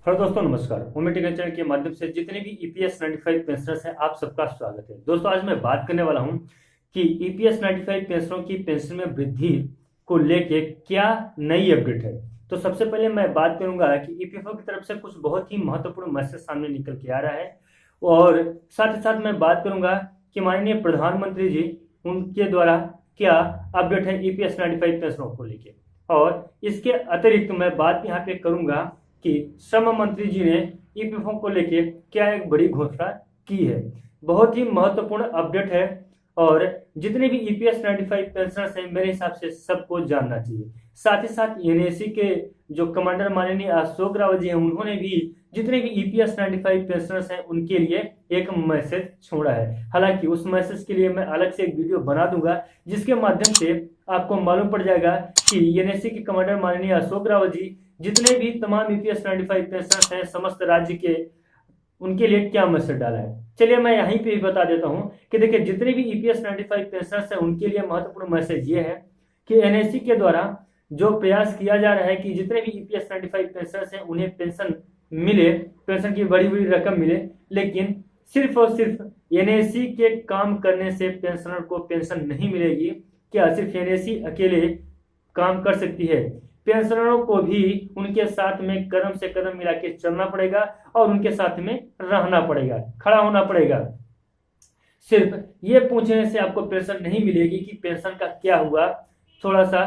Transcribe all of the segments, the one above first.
Hello दोस्तों, नमस्कार। उम्मीद चैनल के माध्यम से जितने भी ईपीएस 95 पेंशनर्स हैं, आप सबका स्वागत है। दोस्तों, आज मैं बात करने वाला हूं कि ईपीएस 95 पेंशनरों की पेंशन में वृद्धि को लेके क्या नई अपडेट है। तो सबसे पहले मैं बात करूंगा कि ईपीएफओ की तरफ से कुछ बहुत ही महत्वपूर्ण मैसेज सामने निकल के आ रहा है, और साथ ही साथ मैं बात करूंगा कि माननीय प्रधानमंत्री जी उनके द्वारा क्या अपडेट है ईपीएस 95 पेंशनरों को लेके। और इसके अतिरिक्त मैं बात यहाँ पे करूंगा कि श्रम मंत्री जी ने ईपीएफओ को लेके क्या एक बड़ी घोषणा की है। बहुत ही महत्वपूर्ण अपडेट है, और जितने भी ईपीएस 95 पेंशनर्स हैं, मेरे हिसाब से सबको जानना चाहिए। साथ ही साथ एनएसी के जो कमांडर माननीय अशोक रावत जी हैं, उन्होंने भी जितने भी ईपीएस 95 पेंशनर्स हैं उनके लिए एक मैसेज छोड़ा है। हालांकि उस मैसेज के लिए मैं अलग से एक वीडियो बना दूंगा, जिसके माध्यम से आपको मालूम पड़ जाएगा कि एनएसी के कमांडर माननीय अशोक रावत जी जितने भी तमाम ईपीएस 95 पेंशनर्स हैं समस्त राज्य के, उनके लिए क्या मैसेज डाला है। चलिए मैं यहीं पे ही बता देता हूं कि देखिए, जितने भी ईपीएस 95 पेंशनर्स हैं उनके लिए महत्वपूर्ण मैसेज ये है कि एनएससी के द्वारा जो प्रयास किया जा रहा है कि जितने भी ईपीएस 95 पेंशनर्स हैं उन्हें पेंशन मिले, पेंशन की बड़ी बड़ी रकम मिले, लेकिन सिर्फ और सिर्फ एनएससी के काम करने से पेंशनर को पेंशन नहीं मिलेगी। क्या सिर्फ एनएससी अकेले काम कर सकती है? पेंशनरों को भी उनके साथ में कदम से कदम मिला के चलना पड़ेगा, और उनके साथ में रहना पड़ेगा, खड़ा होना पड़ेगा। सिर्फ ये पूछने से आपको पेंशन नहीं मिलेगी कि पेंशन का क्या हुआ। थोड़ा सा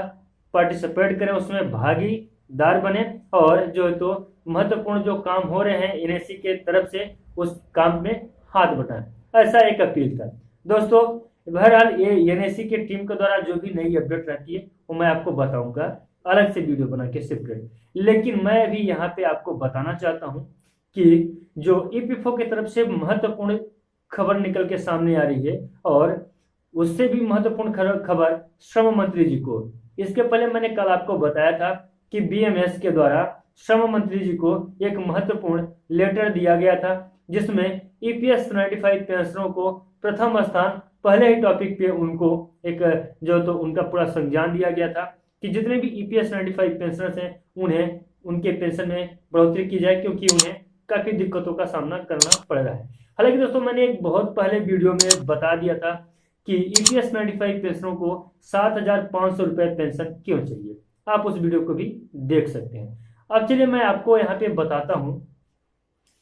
पार्टिसिपेट करें, उसमें भागीदार बने, और जो तो महत्वपूर्ण जो काम हो रहे हैं एनएससी के तरफ से उस काम में हाथ बटाएं, ऐसा एक अपील था। दोस्तों, बहरहाल ये एनएससी के टीम के द्वारा जो भी नई अपडेट रहती है वो मैं आपको बताऊंगा अलग से वीडियो बना के सेपरेट। लेकिन मैं अभी यहाँ पे आपको बताना चाहता हूँ कि जो ईपीएफओ की तरफ से महत्वपूर्ण खबर निकल के सामने आ रही है, और उससे भी महत्वपूर्ण खबर श्रम मंत्री जी को। इसके पहले मैंने कल आपको बताया था कि बीएमएस के द्वारा श्रम मंत्री जी को एक महत्वपूर्ण लेटर दिया गया था, जिसमें ईपीएस 95 पेंशनरों को प्रथम स्थान, पहले ही टॉपिक पे उनको एक जो तो उनका पूरा संज्ञान दिया गया था कि जितने भी ईपीएस 95 पेंशनर्स हैं उन्हें उनके पेंशन में बढ़ोतरी की जाए, क्योंकि उन्हें काफी दिक्कतों का सामना करना पड़ रहा है। हालांकि दोस्तों, मैंने एक बहुत पहले वीडियो में बता दिया था कि ईपीएस 95 पेंशनरों को 7,500 रुपए पेंशन क्यों चाहिए। आप उस वीडियो को भी देख सकते हैं। अब चलिए मैं आपको यहाँ पे बताता हूँ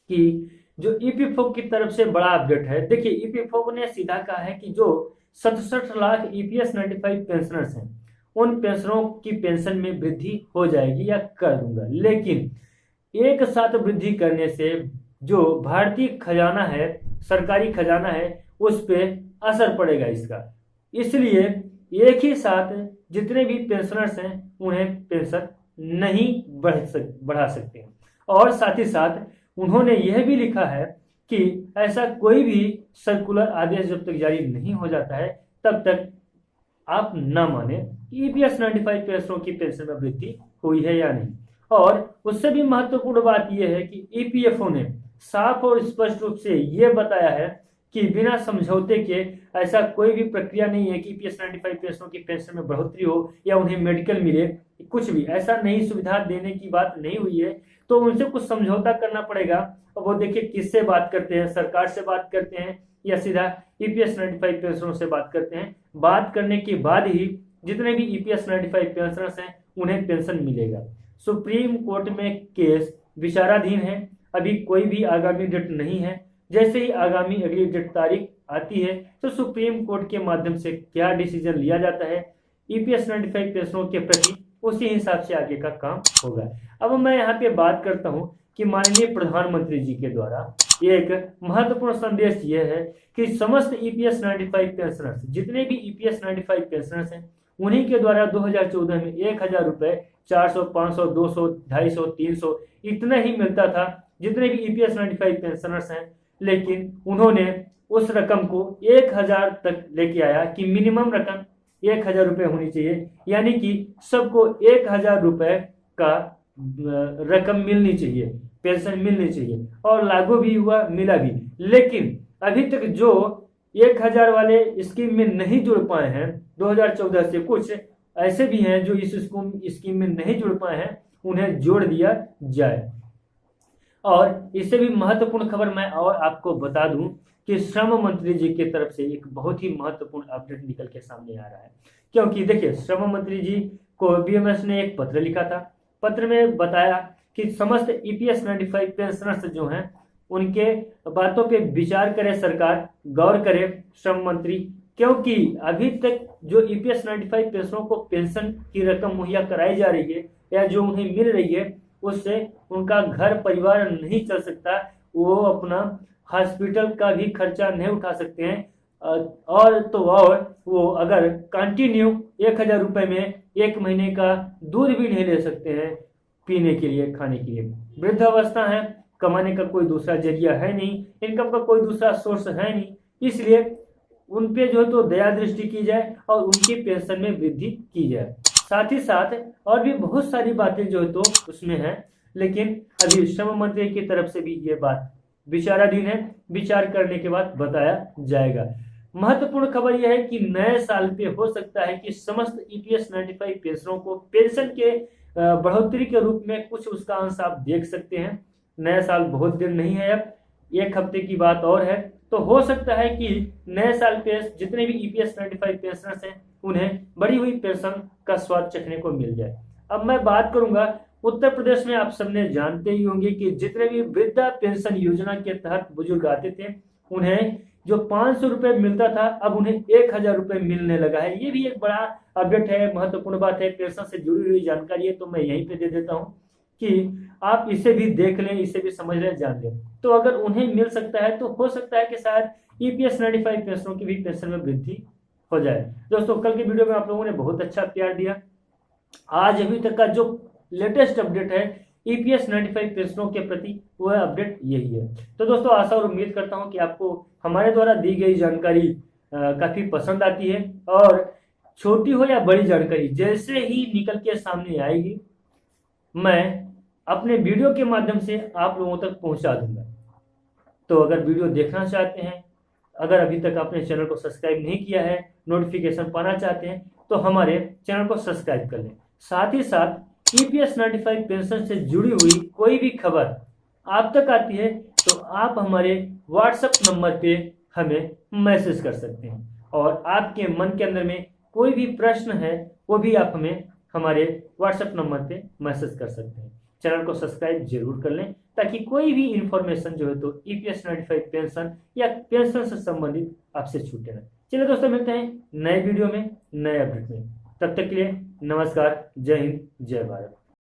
कि जो ईपीएफओ की तरफ से बड़ा अपडेट है। देखिए, ईपीएफओ ने सीधा कहा है कि जो 67 लाख ईपीएस 95 पेंशनर्स हैं उन पेंशनरों की पेंशन में वृद्धि हो जाएगी या कर दूंगा, लेकिन एक साथ वृद्धि करने से जो भारतीय खजाना है, सरकारी खजाना है, उस पर असर पड़ेगा इसका। इसलिए एक ही साथ जितने भी पेंशनर्स हैं उन्हें पेंशन नहीं बढ़ा सकते हैं। और साथ ही साथ उन्होंने यह भी लिखा है कि ऐसा कोई भी सर्कुलर आदेश जब तक जारी नहीं हो जाता है तब तक आप न माने कि ईपीएस 95 पेंशनरों की पेंशन में वृद्धि हुई है या नहीं। और उससे भी महत्वपूर्ण बात यह है कि ईपीएफओ ने साफ और स्पष्ट रूप से यह बताया है कि बिना समझौते के ऐसा कोई भी प्रक्रिया नहीं है कि ईपीएस 95 पेंशनरों की पेंशन में बढ़ोतरी हो या उन्हें मेडिकल मिले, कुछ भी ऐसा नई सुविधा देने की बात नहीं हुई है। तो उनसे कुछ समझौता करना पड़ेगा। और वो देखिए किससे बात करते हैं, सरकार से बात करते हैं या सीधा ईपीएस 95 पेंशनरों से बात करते हैं। बात करने के बाद ही जितने भी ईपीएस 95 पेंशनर्स हैं उन्हें पेंशन मिलेगा। सुप्रीम कोर्ट में केस विचाराधीन है, अभी कोई भी आगामी डेट नहीं है। जैसे ही आगामी अगली डेट तारीख आती है तो सुप्रीम कोर्ट के माध्यम से क्या डिसीजन लिया जाता है ईपीएस 95 पेंशनरों के प्रति, उसी हिसाब से आगे का काम होगा। अब मैं यहाँ पे बात करता हूँ कि माननीय प्रधानमंत्री जी के द्वारा एक महत्वपूर्ण संदेश यह है कि समस्त ईपीएस 95 पेंशनर्स, जितने भी ईपीएस 95 पेंशनर्स हैं उन्हीं के द्वारा 2014 में 1,000 रुपए, 400, 500, 200, 250, 300 इतना ही मिलता था जितने भी ईपीएस 95 पेंशनर्स हैं। लेकिन उन्होंने उस रकम को 1,000 तक लेके आया कि मिनिमम रकम 1,000 रुपए होनी चाहिए, यानी कि सबको 1,000 रुपए का रकम मिलनी चाहिए, पेंशन मिलनी चाहिए। और लागू भी हुआ, मिला भी। लेकिन अभी तक जो 1,000 वाले स्कीम में नहीं जुड़ पाए हैं 2014 से, कुछ ऐसे भी हैं जो इस स्कीम में नहीं जुड़ पाए हैं, उन्हें जोड़ दिया जाए। और इससे भी महत्वपूर्ण खबर मैं और आपको बता दूं कि श्रम मंत्री जी की तरफ से एक बहुत ही महत्वपूर्ण अपडेट निकल के सामने आ रहा है। क्योंकि देखिए, श्रम मंत्री जी को बीएमएस ने एक पत्र लिखा था। पत्र में बताया कि समस्त ईपीएस 95 पेंशनर्स जो हैं उनके बातों पे विचार करे सरकार, गौर करे श्रम मंत्री। क्योंकि अभी तक जो ईपीएस 95 पेंशनरों को पेंशन की रकम मुहैया कराई जा रही है या जो उन्हें मिल रही है, उससे उनका घर परिवार नहीं चल सकता। वो अपना हॉस्पिटल का भी खर्चा नहीं उठा सकते हैं। और तो और वो अगर कंटिन्यू 1,000 रुपए में एक महीने का दूध भी नहीं ले सकते हैं पीने के लिए, खाने के लिए। वृद्धावस्था है, कमाने का कोई दूसरा जरिया है नहीं, इनकम का कोई दूसरा सोर्स है नहीं, इसलिए उन पे जो है तो दया दृष्टि की जाए और उनकी पेंशन में वृद्धि की जाए। साथ ही साथ और भी बहुत सारी बातें जो है तो उसमें है, लेकिन अभी श्रम मंत्री की तरफ से भी ये बात विचाराधीन है, विचार करने के बाद बताया जाएगा। महत्वपूर्ण खबर यह है कि नए साल पे हो सकता है कि समस्त ईपीएस 95 पेंशनरों को पेंशन के बढ़ोतरी के रूप में कुछ उसका अंश आप देख सकते हैं। नया साल बहुत दिन नहीं है, अब 1 हफ्ते की बात और है, तो हो सकता है कि नए साल पे जितने भी ईपीएस 95 पेंशनर्स हैं उन्हें बढ़ी हुई पेंशन का स्वाद चखने को मिल जाए। अब मैं बात करूंगा उत्तर प्रदेश में। आप सबने जानते ही होंगे कि जितने भी वृद्धा पेंशन योजना के तहत बुजुर्ग आते थे, उन्हें जो 500 रुपए मिलता था अब उन्हें 1,000 रुपए मिलने लगा है। ये भी एक बड़ा अपडेट है, महत्वपूर्ण बात है, पेंशन से जुड़ी हुई जानकारी है, तो मैं यहीं पे दे देता हूँ कि आप इसे भी देख लें, इसे भी समझ लें, जान लें। तो अगर उन्हें मिल सकता है तो हो सकता है कि शायद ईपीएस 95 पेंशनों की भी पेंशन में वृद्धि हो जाए। दोस्तों, कल की वीडियो में आप लोगों ने बहुत अच्छा प्यार दिया। आज अभी तक का जो लेटेस्ट अपडेट है ईपीएस 95 पेंशनों के प्रति, वह अपडेट यही है। तो दोस्तों, आशा और उम्मीद करता हूं कि आपको हमारे द्वारा दी गई जानकारी काफी पसंद आती है, और छोटी हो या बड़ी जानकारी जैसे ही निकल के सामने आएगी मैं अपने वीडियो के माध्यम से आप लोगों तक पहुंचा दूंगा। तो अगर वीडियो देखना चाहते हैं, अगर अभी तक आपने चैनल को सब्सक्राइब नहीं किया है, नोटिफिकेशन पाना चाहते हैं, तो हमारे चैनल को सब्सक्राइब कर लें। साथ ही साथ ईपीएस 95 पेंशन से जुड़ी हुई कोई भी खबर आप तक आती है तो आप हमारे व्हाट्सएप नंबर पे हमें मैसेज कर सकते हैं, और आपके मन के अंदर में कोई भी प्रश्न है वो भी आप हमें हमारे व्हाट्सएप नंबर पे मैसेज कर सकते हैं। चैनल को सब्सक्राइब जरूर कर लें ताकि कोई भी इंफॉर्मेशन जो है तो ईपीएस 95 पेंशन या पेंशन से संबंधित आपसे छूटे ना। चलिए दोस्तों, मिलते हैं नए वीडियो में, नए अपडेट में। तब तक के लिए नमस्कार, जय हिंद, जय भारत।